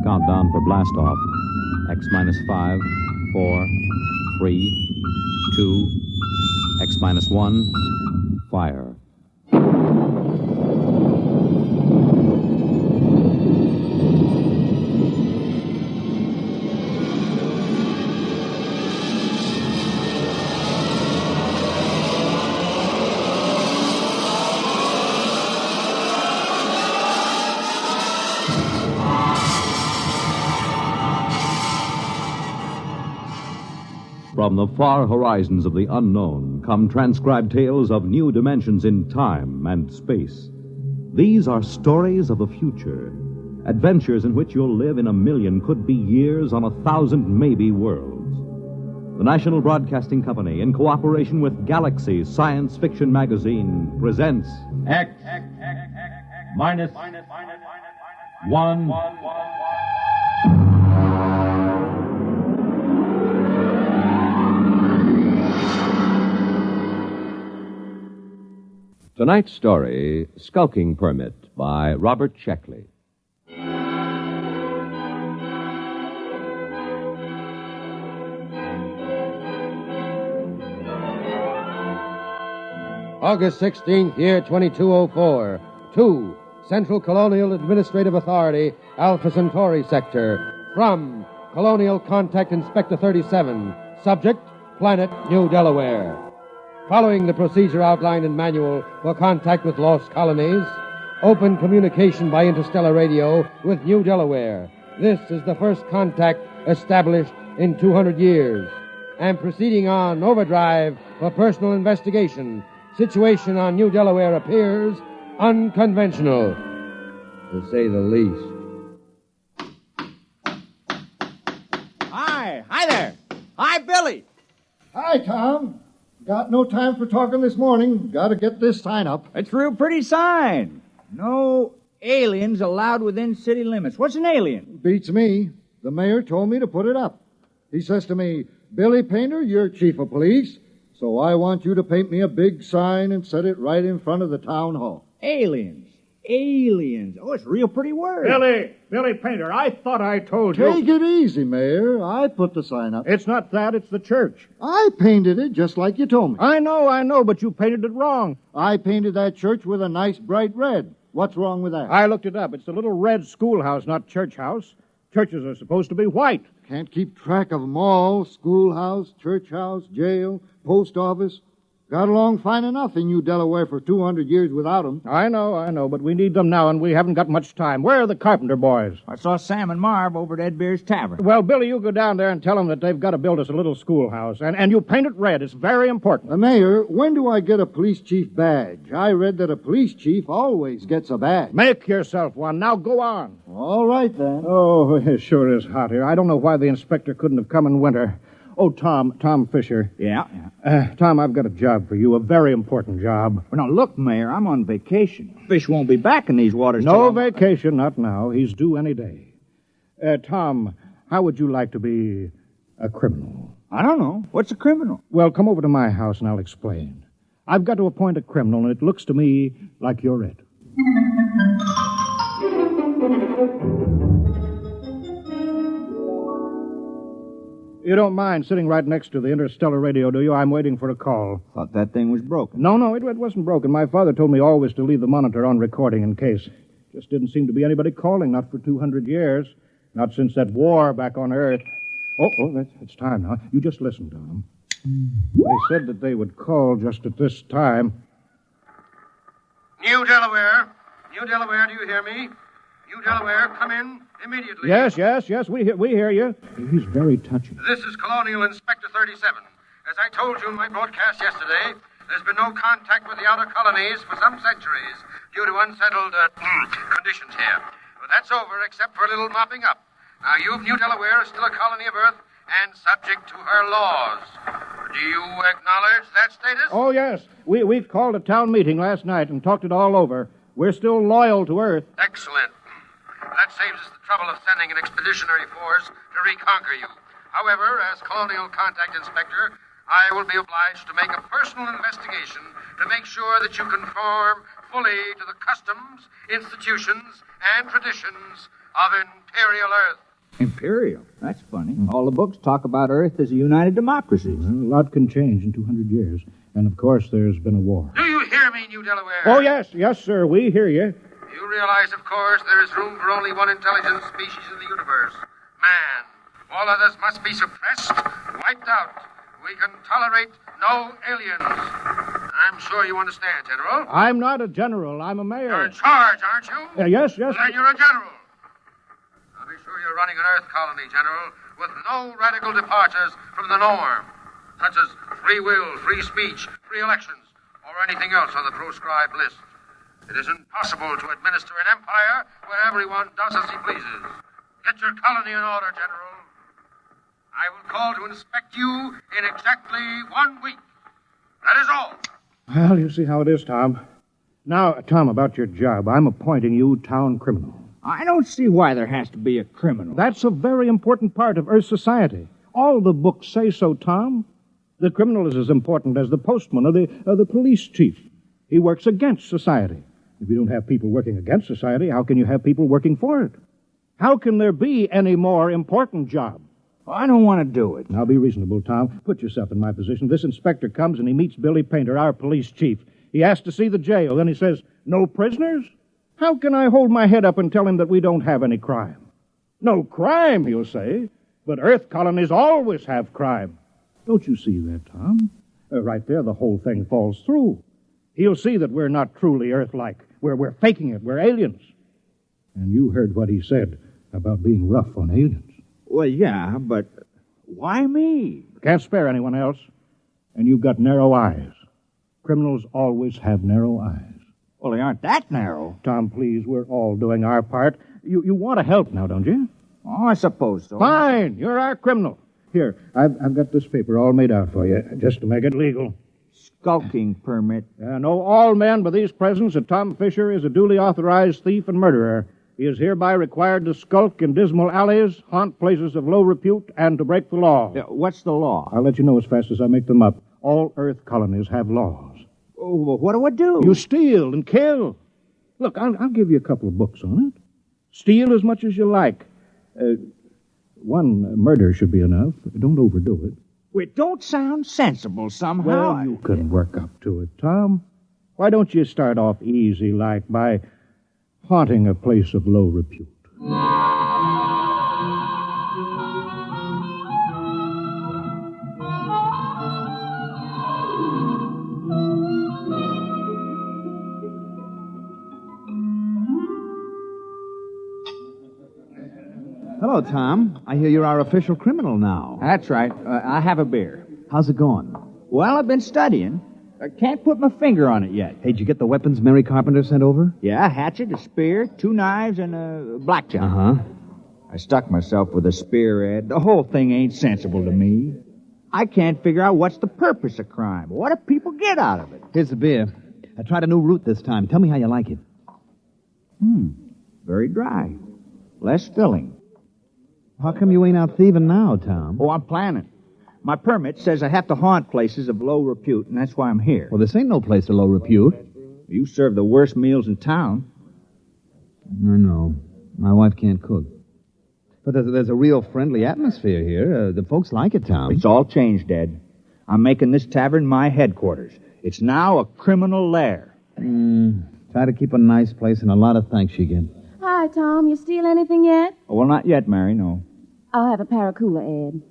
Countdown for blast off. X minus 5, 4, 3, 2, X minus 1, fire. From the far horizons of the unknown come transcribed tales of new dimensions in time and space. These are stories of the future, adventures in which you'll live in a million, could be years, on 1,000 maybe worlds. The National Broadcasting Company, in cooperation with Galaxy Science Fiction Magazine, presents X minus 1. Tonight's story, Skulking Permit, by Robert Sheckley. August 16th, year 2204. 2. Central Colonial Administrative Authority, Alpha Centauri Sector. From Colonial Contact Inspector 37. Subject, Planet New Delaware. Following the procedure outlined in manual for contact with lost colonies, open communication by interstellar radio with New Delaware. This is the first contact established in 200 years. And proceeding on overdrive for personal investigation. Situation on New Delaware appears unconventional, to say the least. Hi there. Hi, Billy. Hi, Tom. Got no time for talking this morning. Got to get this sign up. It's a real pretty sign. No aliens allowed within city limits. What's an alien? Beats me. The mayor told me to put it up. He says to me, Billy Painter, you're chief of police, so I want you to paint me a big sign and set it right in front of the town hall. Aliens. Aliens. Oh, it's a real pretty word. Billy Painter, I thought I told you. Take it easy, Mayor. I put the sign up. It's not that, it's the church. I painted it just like you told me. I know, but you painted it wrong. I painted that church with a nice bright red. What's wrong with that? I looked it up. It's a little red schoolhouse, not church house. Churches are supposed to be white. Can't keep track of them all. Schoolhouse, church house, jail, post office. Got along fine enough in New Delaware for 200 years without them. I know, but we need them now, and we haven't got much time. Where are the carpenter boys? I saw Sam and Marv over at Ed Beer's Tavern. Well, Billy, you go down there and tell them that they've got to build us a little schoolhouse, and you paint it red. It's very important. Mayor, when do I get a police chief badge? I read that a police chief always gets a badge. Make yourself one. Now go on. All right, then. Oh, it sure is hot here. I don't know why the inspector couldn't have come in winter. Oh, Tom Fisher. Yeah. Tom, I've got a job for you, a very important job. Well, now, look, Mayor, I'm on vacation. Fish won't be back in these waters. No vacation, not now. He's due any day. Tom, how would you like to be a criminal? I don't know. What's a criminal? Well, come over to my house and I'll explain. I've got to appoint a criminal, and it looks to me like you're it. You don't mind sitting right next to the interstellar radio, do you? I'm waiting for a call. Thought that thing was broken. No, it wasn't broken. My father told me always to leave the monitor on recording in case. Just didn't seem to be anybody calling, not for 200 years. Not since that war back on Earth. It's time now. You just listen, Tom. They said that they would call just at this time. New Delaware, do you hear me? New Delaware, come in immediately. Yes, we hear you. He's very touching. This is Colonial Inspector 37. As I told you in my broadcast yesterday, there's been no contact with the outer colonies for some centuries due to unsettled conditions here. But that's over, except for a little mopping up. Now, New Delaware is still a colony of Earth and subject to her laws. Do you acknowledge that status? Oh, yes. We've called a town meeting last night and talked it all over. We're still loyal to Earth. Excellent. That saves us the trouble of sending an expeditionary force to reconquer you. However, as Colonial Contact Inspector, I will be obliged to make a personal investigation to make sure that you conform fully to the customs, institutions, and traditions of Imperial Earth. Imperial? That's funny. All the books talk about Earth as a united democracy. Well, a lot can change in 200 years. And, of course, there's been a war. Do you hear me, New Delaware? Oh, yes. Yes, sir. We hear you. You realize, of course, there is room for only one intelligent species in the universe. Man. All others must be suppressed, wiped out. We can tolerate no aliens. I'm sure you understand, General. I'm not a general. I'm a mayor. You're in charge, aren't you? Yes. Then you're a general. I'll be sure you're running an Earth colony, General, with no radical departures from the norm, such as free will, free speech, free elections, or anything else on the proscribed list. It is impossible to administer an empire where everyone does as he pleases. Get your colony in order, General. I will call to inspect you in exactly 1 week. That is all. Well, you see how it is, Tom. Now, Tom, about your job. I'm appointing you town criminal. I don't see why there has to be a criminal. That's a very important part of Earth society. All the books say so, Tom. The criminal is as important as the postman or the police chief. He works against society. If you don't have people working against society, how can you have people working for it? How can there be any more important job? Well, I don't want to do it. Now, be reasonable, Tom. Put yourself in my position. This inspector comes and he meets Billy Painter, our police chief. He asks to see the jail. Then he says, no prisoners? How can I hold my head up and tell him that we don't have any crime? No crime, he'll say. But Earth colonies always have crime. Don't you see that, Tom? Right there, the whole thing falls through. He'll see that we're not truly Earth-like. We're faking it. We're aliens. And you heard what he said about being rough on aliens. Well, yeah, but why me? Can't spare anyone else. And you've got narrow eyes. Criminals always have narrow eyes. Well, they aren't that narrow. Tom, please, we're all doing our part. You want to help now, don't you? Oh, I suppose so. Fine. You're our criminal. Here, I've got this paper all made out for you, just to make it legal. Skulking permit. Know all men by these presents that Tom Fisher is a duly authorized thief and murderer. He is hereby required to skulk in dismal alleys, haunt places of low repute, and to break the law. What's the law? I'll let you know as fast as I make them up. All Earth colonies have laws. Oh, well, what do I do? You steal and kill. Look, I'll give you a couple of books on it. Steal as much as you like. One murder should be enough. Don't overdo it. Well, it don't sound sensible somehow. Well, you can work up to it, Tom. Why don't you start off easy, like by haunting a place of low repute? Hello, Tom. I hear you're our official criminal now. That's right. I have a beer. How's it going? Well, I've been studying. I can't put my finger on it yet. Hey, did you get the weapons Mary Carpenter sent over? Yeah, a hatchet, a spear, 2 knives, and a blackjack. Uh-huh. I stuck myself with a spear, Ed. The whole thing ain't sensible to me. I can't figure out what's the purpose of crime. What do people get out of it? Here's the beer. I tried a new route this time. Tell me how you like it. Very dry. Less filling. How come you ain't out thieving now, Tom? Oh, I'm planning. My permit says I have to haunt places of low repute, and that's why I'm here. Well, this ain't no place of low repute. You serve the worst meals in town. I know. My wife can't cook. But there's a real friendly atmosphere here. The folks like it, Tom. It's all changed, Ed. I'm making this tavern my headquarters. It's now a criminal lair. Try to keep a nice place, and a lot of thanks you get. Hi, Tom. You steal anything yet? Oh, well, not yet, Mary, no. I'll have a Paracula, Ed.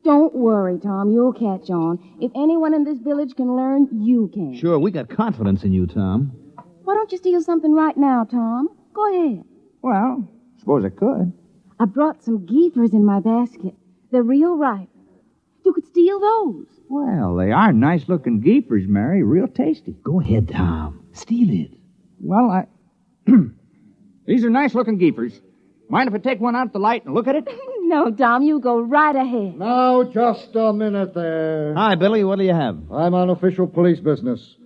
Don't worry, Tom. You'll catch on. If anyone in this village can learn, you can. Sure, we got confidence in you, Tom. Why don't you steal something right now, Tom? Go ahead. Well, suppose I could. I brought some geefers in my basket. They're real ripe. You could steal those. Well, they are nice-looking geepers, Mary. Real tasty. Go ahead, Tom. Steal it. Well, These are nice-looking geepers. Mind if I take one out at the light and look at it? No, Tom, you go right ahead. Now, just a minute there. Hi, Billy. What do you have? I'm on official police business.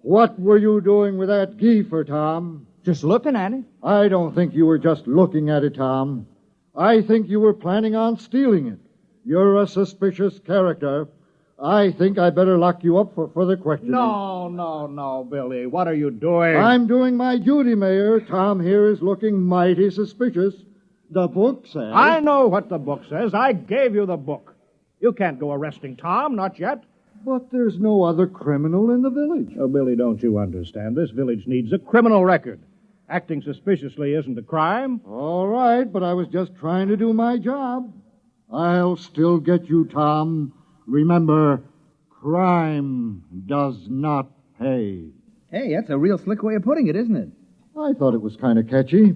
What were you doing with that geifer, Tom? Just looking at it. I don't think you were just looking at it, Tom. I think you were planning on stealing it. You're a suspicious character. I think I better lock you up for further questioning. No, Billy. What are you doing? I'm doing my duty, Mayor. Tom here is looking mighty suspicious. The book says... I know what the book says. I gave you the book. You can't go arresting Tom, not yet. But there's no other criminal in the village. Oh, Billy, don't you understand? This village needs a criminal record. Acting suspiciously isn't a crime. All right, but I was just trying to do my job. I'll still get you, Tom. Remember, crime does not pay. Hey, that's a real slick way of putting it, isn't it? I thought it was kind of catchy.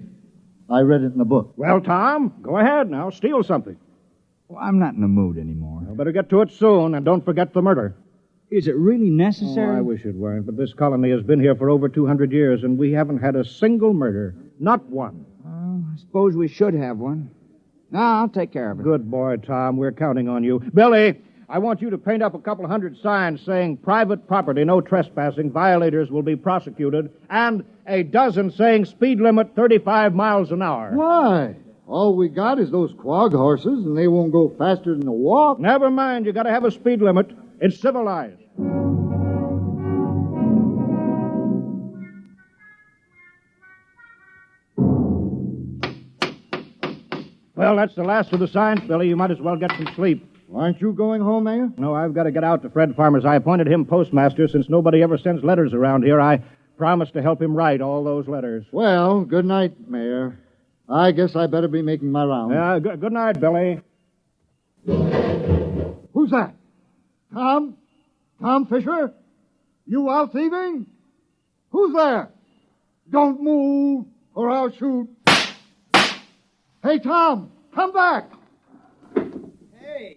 I read it in the book. Well, Tom, go ahead now. Steal something. Well, I'm not in the mood anymore. You better get to it soon, and don't forget the murder. Is it really necessary? Oh, I wish it weren't, but this colony has been here for over 200 years, and we haven't had a single murder. Not one. I suppose we should have one. No, I'll take care of it. Good boy, Tom. We're counting on you. Billy, I want you to paint up a couple hundred signs saying private property, no trespassing, violators will be prosecuted, and a dozen saying speed limit 35 miles an hour. Why? All we got is those quag horses, and they won't go faster than a walk. Never mind. You got to have a speed limit. It's civilized. Well, that's the last of the signs, Billy. You might as well get some sleep. Aren't you going home, Mayor? No, I've got to get out to Fred Farmers. I appointed him postmaster. Since nobody ever sends letters around here, I promised to help him write all those letters. Well, good night, Mayor. I guess I better be making my rounds. Yeah, good night, Billy. Who's that? Tom? Tom Fisher? You out thieving? Who's there? Don't move, or I'll shoot. Hey, Tom, come back. Hey,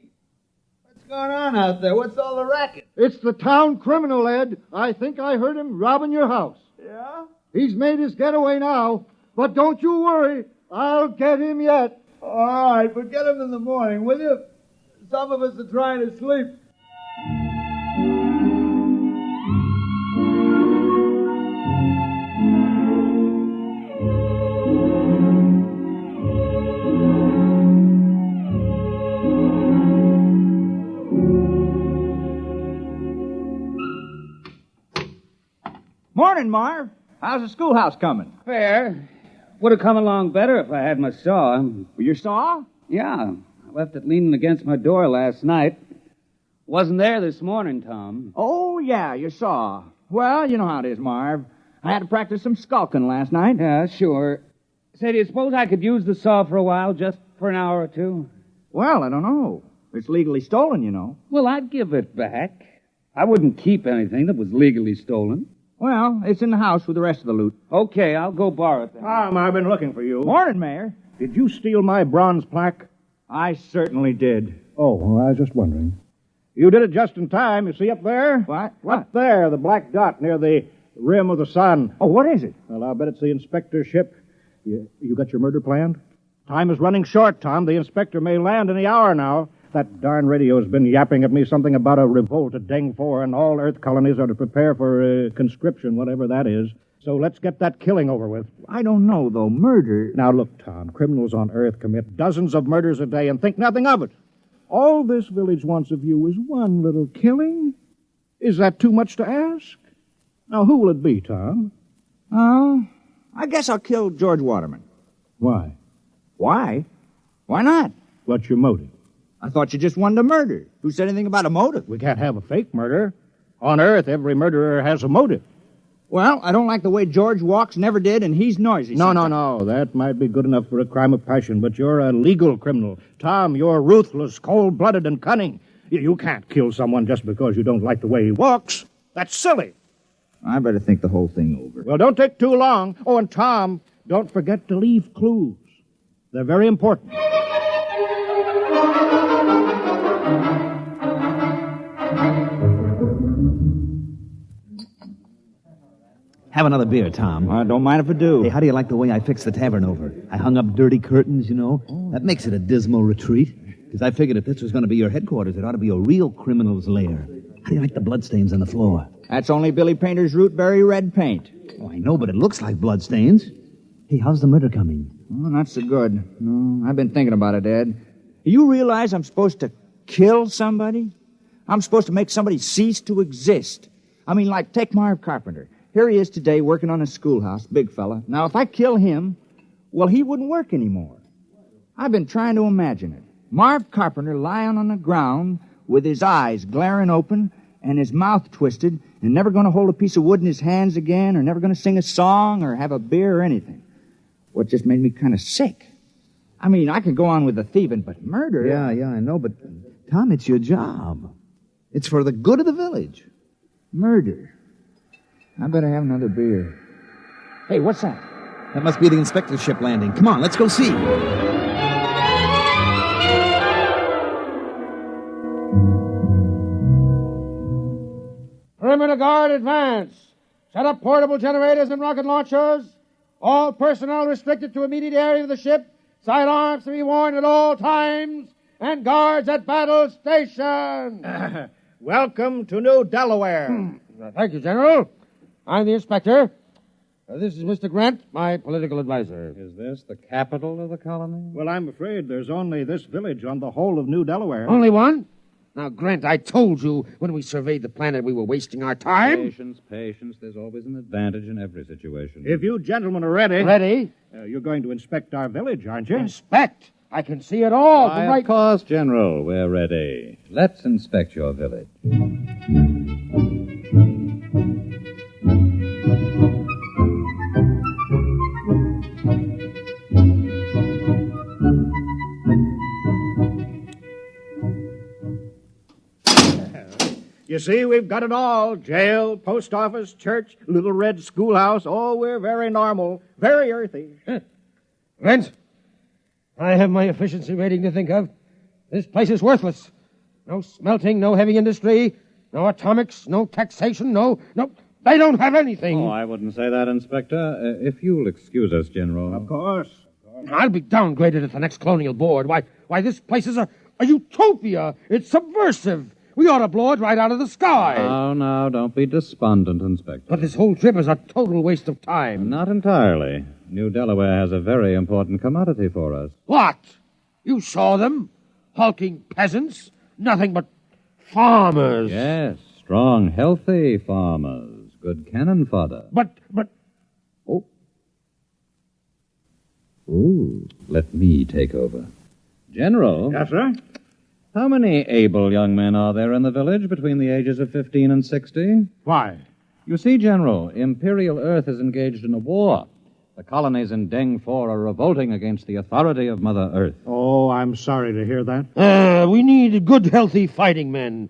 what's going on out there? What's all the racket? It's the town criminal, Ed. I think I heard him robbing your house. Yeah? He's made his getaway now, but don't you worry. I'll get him yet. All right, but get him in the morning, will you? Some of us are trying to sleep. Morning, Marv. How's the schoolhouse coming? Fair. Would have come along better if I had my saw. Your saw? Yeah, I left it leaning against my door last night. Wasn't there this morning, Tom. Oh, yeah, your saw. Well, you know how it is, Marv. I had to practice some skulking last night. Yeah, sure. Say, do you suppose I could use the saw for a while, just for an hour or two? Well, I don't know. It's legally stolen, you know. Well, I'd give it back. I wouldn't keep anything that was legally stolen. Well, it's in the house with the rest of the loot. Okay, I'll go borrow it then. Tom, I've been looking for you. Morning, Mayor. Did you steal my bronze plaque? I certainly did. Oh, well, I was just wondering. You did it just in time. You see up there? What? Up there, the black dot near the rim of the sun. Oh, what is it? Well, I'll bet it's the inspector's ship. You got your murder planned? Time is running short, Tom. The inspector may land any hour now. That darn radio's been yapping at me something about a revolt at Deng 4, and all Earth colonies are to prepare for conscription, whatever that is. So let's get that killing over with. I don't know, though. Murder... Now, look, Tom, criminals on Earth commit dozens of murders a day and think nothing of it. All this village wants of you is one little killing. Is that too much to ask? Now, who will it be, Tom? Oh, I guess I'll kill George Waterman. Why? Why? Why not? What's your motive? I thought you just wanted to murder. Who said anything about a motive? We can't have a fake murder. On Earth, every murderer has a motive. Well, I don't like the way George walks, never did, and he's noisy. No. That might be good enough for a crime of passion, but you're a legal criminal. Tom, you're ruthless, cold-blooded, and cunning. You can't kill someone just because you don't like the way he walks. That's silly. I better think the whole thing over. Well, don't take too long. Oh, and Tom, don't forget to leave clues. They're very important. Have another beer, Tom. I don't mind if I do. Hey, how do you like the way I fixed the tavern over? I hung up dirty curtains, you know. That makes it a dismal retreat. Because I figured if this was going to be your headquarters, it ought to be a real criminal's lair. How do you like the bloodstains on the floor? That's only Billy Painter's rootberry red paint. Oh, I know, but it looks like bloodstains. Hey, how's the murder coming? Oh, not so good. No, I've been thinking about it, Ed. You realize I'm supposed to kill somebody? I'm supposed to make somebody cease to exist. I mean, like, take Marv Carpenter. Here he is today working on a schoolhouse, big fella. Now, if I kill him, well, he wouldn't work anymore. I've been trying to imagine it. Marv Carpenter lying on the ground with his eyes glaring open and his mouth twisted and never going to hold a piece of wood in his hands again or never going to sing a song or have a beer or anything. Well, it just made me kind of sick. I mean, I could go on with the thieving, but murder... Yeah, I know, but, Tom, it's your job. It's for the good of the village. Murder. I better have another beer. Hey, what's that? That must be the inspector's ship landing. Come on, let's go see. Perimeter guard, advance. Set up portable generators and rocket launchers. All personnel restricted to immediate area of the ship. Sidearms to be worn at all times. And guards at battle station. Welcome to New Delaware. Thank you, General. I'm the inspector. This is Mr. Grant, my political advisor. Is this the capital of the colony? Well, I'm afraid there's only this village on the whole of New Delaware. Only one? Now, Grant, I told you when we surveyed the planet we were wasting our time. Patience. There's always an advantage in every situation. If you gentlemen are ready... Ready? You're going to inspect our village, aren't you? Inspect? I can see it all. Why, of course, General. We're ready. Let's inspect your village. You see, we've got it all. Jail, post office, church, little red schoolhouse. Oh, we're very normal, very earthy. Grant, I have my efficiency rating to think of. This place is worthless. No smelting, no heavy industry, no atomics, no taxation, no... They don't have anything. Oh, I wouldn't say that, Inspector. If you'll excuse us, General. Of course. I'll be downgraded at the next colonial board. Why, this place is a utopia. It's subversive. We ought to blow it right out of the sky. Now, don't be despondent, Inspector. But this whole trip is a total waste of time. Not entirely. New Delaware has a very important commodity for us. What? You saw them? Hulking peasants? Nothing but farmers. Yes, strong, healthy farmers. Good cannon fodder. But... Oh. Ooh, let me take over. General. Yes, sir? How many able young men are there in the village between the ages of 15 and 60? Why? You see, General, Imperial Earth is engaged in a war. The colonies in Deng 4 are revolting against the authority of Mother Earth. Oh, I'm sorry to hear that. We need good, healthy fighting men.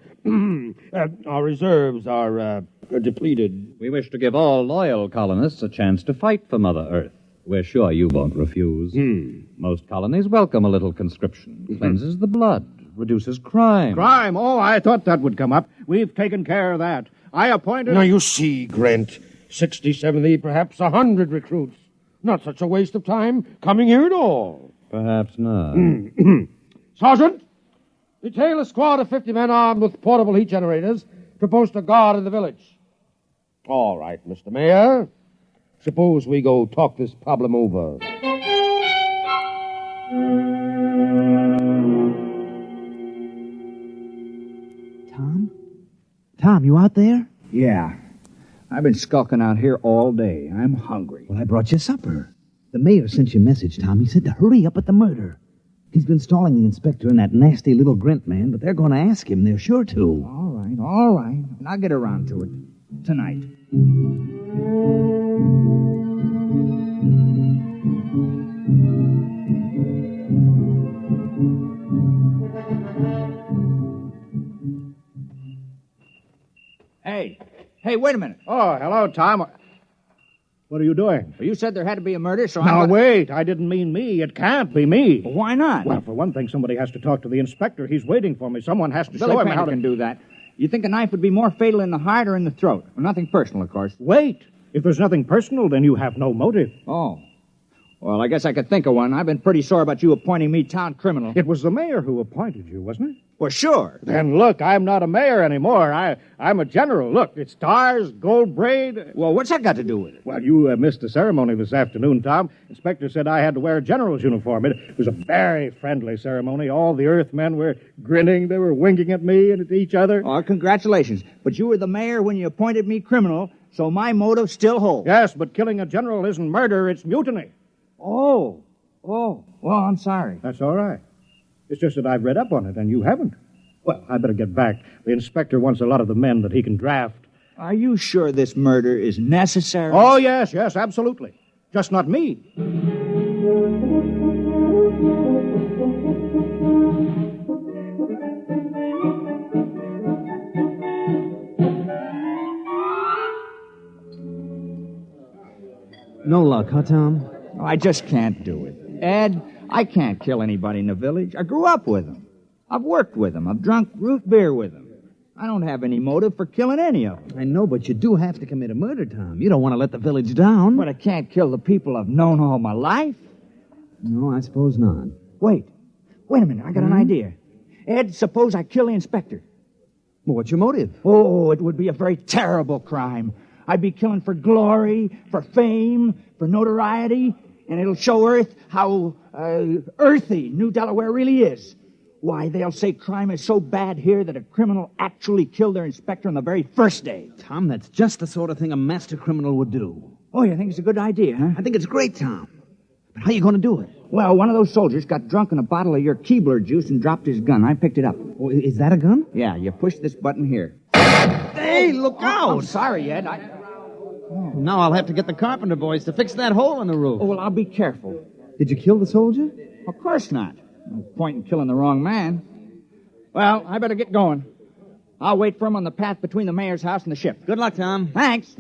Our reserves are depleted. We wish to give all loyal colonists a chance to fight for Mother Earth. We're sure you won't refuse. Most colonies welcome a little conscription. Cleanses the blood. Reduces crime. Crime? Oh, I thought that would come up. We've taken care of that. I appointed... Now, you see, Grant, 60, 70, perhaps 100 recruits. Not such a waste of time coming here at all. Perhaps not. Sergeant, detail a squad of 50 men armed with portable heat generators to post a guard in the village. All right, Mr. Mayor. Suppose we go talk this problem over. Tom, you out there? Yeah. I've been skulking out here all day. I'm hungry. Well, I brought you supper. The mayor sent you a message, Tom. He said to hurry up at the murder. He's been stalling the inspector and that nasty little Grint man, but they're going to ask him. They're sure to. All right. I'll get around to it tonight. Hey, wait a minute. Oh, hello, Tom. What are you doing? Well, you said there had to be a murder, so Now, wait. I didn't mean me. It can't be me. Well, why not? Well, for one thing, somebody has to talk to the inspector. He's waiting for me. Someone has to Billy show him Painter how to... can do that. You think a knife would be more fatal in the heart or in the throat? Well, nothing personal, of course. Wait. If there's nothing personal, then you have no motive. Oh. Well, I guess I could think of one. I've been pretty sore about you appointing me town criminal. It was the mayor who appointed you, wasn't it? Well, sure. Then look, I'm not a mayor anymore. I'm a general. Look, it's stars, gold braid. Well, what's that got to do with it? Well, you missed the ceremony this afternoon, Tom. Inspector said I had to wear a general's uniform. It was a very friendly ceremony. All the Earthmen were grinning. They were winking at me and at each other. Oh, congratulations. But you were the mayor when you appointed me criminal, so my motive still holds. Yes, but killing a general isn't murder, it's mutiny. Oh. Oh, well, I'm sorry. That's all right. It's just that I've read up on it, and you haven't. Well, I better get back. The inspector wants a lot of the men that he can draft. Are you sure this murder is necessary? Oh, yes, absolutely. Just not me. No luck, huh, Tom? I just can't do it. Ed, I can't kill anybody in the village. I grew up with them. I've worked with them. I've drunk root beer with them. I don't have any motive for killing any of them. I know, but you do have to commit a murder, Tom. You don't want to let the village down. But I can't kill the people I've known all my life. No, I suppose not. Wait a minute. I got an idea. Ed, suppose I kill the inspector. Well, what's your motive? Oh, it would be a very terrible crime. I'd be killing for glory, for fame, for notoriety, and it'll show Earth how earthy New Delaware really is. Why, they'll say crime is so bad here that a criminal actually killed their inspector on the very first day. Tom, that's just the sort of thing a master criminal would do. Oh, you think it's a good idea, huh? I think it's great, Tom. But how are you going to do it? Well, one of those soldiers got drunk on a bottle of your Keebler juice and dropped his gun. I picked it up. Oh, is that a gun? Yeah, you push this button here. Hey, look out! I'm sorry, Ed. Now I'll have to get the carpenter boys to fix that hole in the roof. Oh, well, I'll be careful. Did you kill the soldier? Of course not. No point in killing the wrong man. Well, I better get going. I'll wait for him on the path between the mayor's house and the ship. Good luck, Tom. Thanks.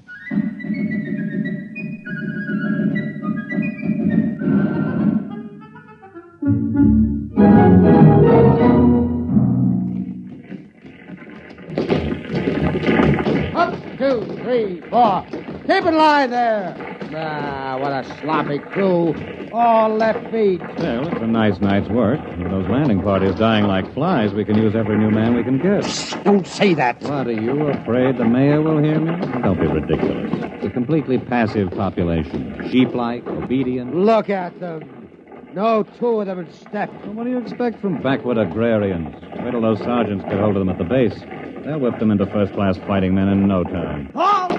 Up, 2, 3, 4. Keep in line there. Ah, what a sloppy crew. All left feet. Well, it's a nice night's work. With those landing parties dying like flies, we can use every new man we can get. Don't say that. What, are you afraid the mayor will hear me? Don't be ridiculous. It's a completely passive population. Sheep-like, obedient. Look at them. No two of them in step. Well, what do you expect from backward agrarians? Wait till those sergeants get hold of them at the base. They'll whip them into first-class fighting men in no time. Halt!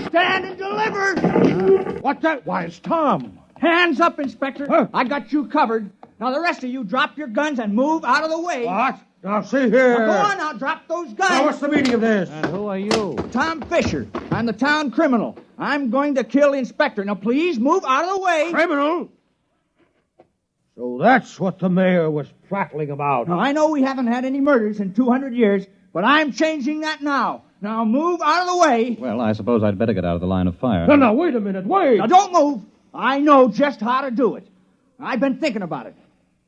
Stand and deliver! What's that? Why, it's Tom. Hands up, Inspector. Huh? I got you covered. Now, the rest of you drop your guns and move out of the way. What? Now, see here. Now, go on now, drop those guns. Now, what's the meaning of this? And who are you? Tom Fisher. I'm the town criminal. I'm going to kill the inspector. Now, please move out of the way. Criminal? So that's what the mayor was prattling about. Now, I know we haven't had any murders in 200 years, but I'm changing that now. Now, move out of the way. Well, I suppose I'd better get out of the line of fire. No, wait a minute, wait. Now, don't move. I know just how to do it. I've been thinking about it.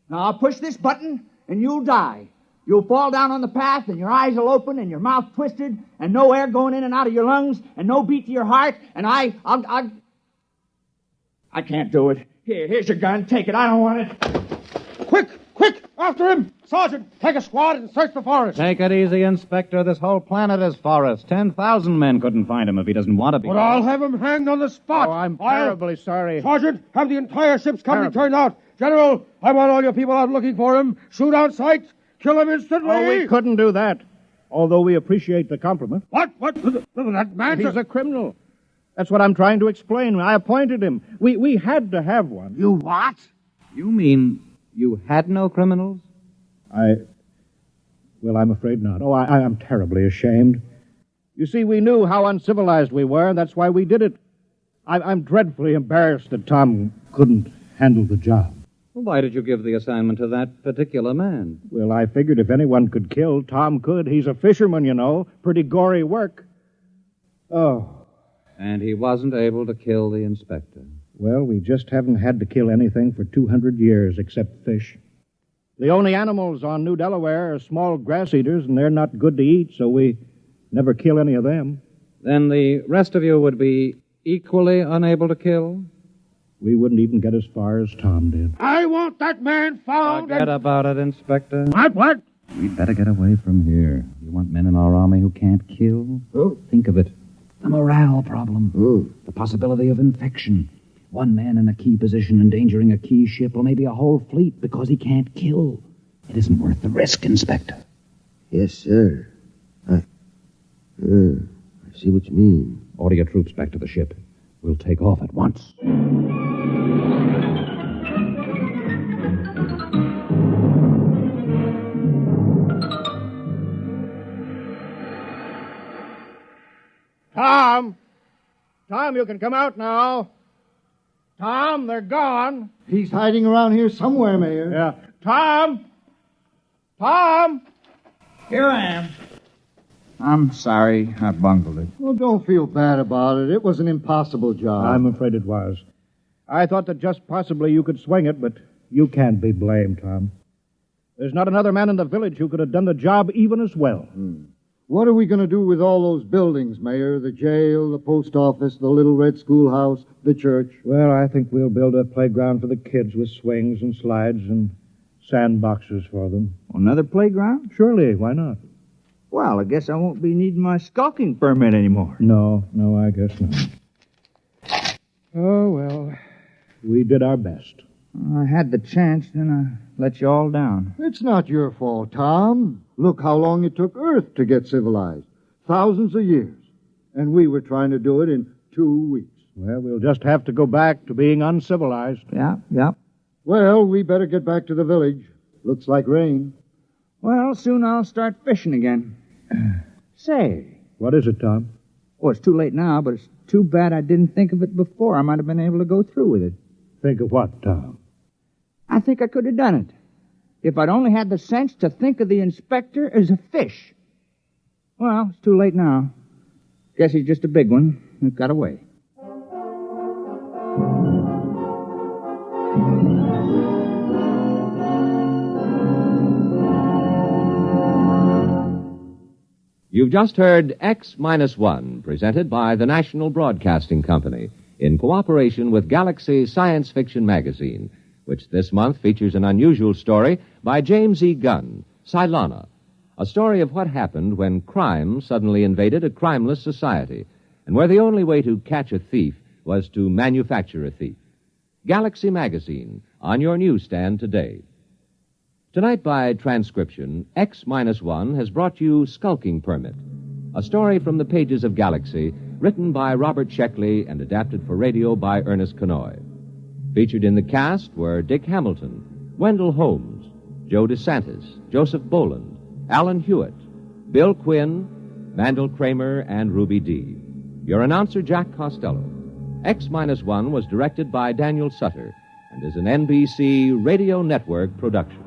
Now, I'll push this button, and you'll die. You'll fall down on the path, and your eyes will open, and your mouth twisted, and no air going in and out of your lungs, and no beat to your heart, and I can't do it. Here's your gun. Take it. I don't want it. Quick, after him. Sergeant, take a squad and search the forest. Take it easy, Inspector. This whole planet is forest. 10,000 men couldn't find him if he doesn't want to be. But I'll have him hanged on the spot. Oh, I'm terribly sorry. Sergeant, have the entire ship's company turned out. General, I want all your people out looking for him. Shoot on sight. Kill him instantly. Oh, we couldn't do that, although we appreciate the compliment. What? That man... He's a criminal. That's what I'm trying to explain. I appointed him. We had to have one. You what? You mean you had no criminals? Well, I'm afraid not. Oh, I'm terribly ashamed. You see, we knew how uncivilized we were, and that's why we did it. I'm dreadfully embarrassed that Tom couldn't handle the job. Well, why did you give the assignment to that particular man? Well, I figured if anyone could kill, Tom could. He's a fisherman, you know. Pretty gory work. Oh. And he wasn't able to kill the inspector. Well, we just haven't had to kill anything for 200 years except fish. The only animals on New Delaware are small grass eaters, and they're not good to eat, so we never kill any of them. Then the rest of you would be equally unable to kill? We wouldn't even get as far as Tom did. I want that man found. Forget about it, Inspector. What? We'd better get away from here. You want men in our army who can't kill? Oh. Think of it. The morale problem. Oh. The possibility of infection. One man in a key position endangering a key ship or maybe a whole fleet because he can't kill. It isn't worth the risk, Inspector. Yes, sir. I see what you mean. Order your troops back to the ship. We'll take off at once. Tom, you can come out now. Tom, they're gone. He's hiding around here somewhere, Mayor. Yeah. Tom! Tom! Here I am. I'm sorry I bungled it. Well, don't feel bad about it. It was an impossible job. I'm afraid it was. I thought that just possibly you could swing it, but you can't be blamed, Tom. There's not another man in the village who could have done the job even as well. What are we going to do with all those buildings, Mayor? The jail, the post office, the little red schoolhouse, the church? Well, I think we'll build a playground for the kids with swings and slides and sandboxes for them. Another playground? Surely, why not? Well, I guess I won't be needing my skulking permit anymore. No, I guess not. Oh, well, we did our best. I had the chance, then I let you all down. It's not your fault, Tom. Look how long it took Earth to get civilized. Thousands of years. And we were trying to do it in 2 weeks. Well, we'll just have to go back to being uncivilized. Yeah. Well, we better get back to the village. Looks like rain. Well, soon I'll start fishing again. Say. What is it, Tom? Oh, it's too late now, but it's too bad I didn't think of it before. I might have been able to go through with it. Think of what, Tom? I think I could have done it. If I'd only had the sense to think of the inspector as a fish. Well, it's too late now. Guess he's just a big one that got away. You've just heard X-1, presented by the National Broadcasting Company, in cooperation with Galaxy Science Fiction Magazine, which this month features an unusual story by James E. Gunn, Cylona, a story of what happened when crime suddenly invaded a crimeless society, and where the only way to catch a thief was to manufacture a thief. Galaxy Magazine, on your newsstand today. Tonight, by transcription, X-1 has brought you Skulking Permit, a story from the pages of Galaxy, written by Robert Sheckley and adapted for radio by Ernest Kenoy. Featured in the cast were Dick Hamilton, Wendell Holmes, Joe DeSantis, Joseph Boland, Alan Hewitt, Bill Quinn, Mandel Kramer, and Ruby Dee. Your announcer, Jack Costello. X-1 was directed by Daniel Sutter and is an NBC Radio Network production.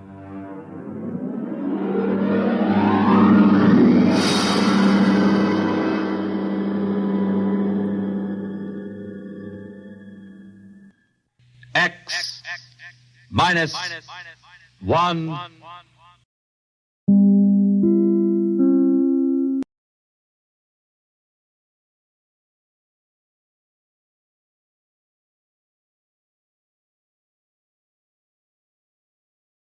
X-1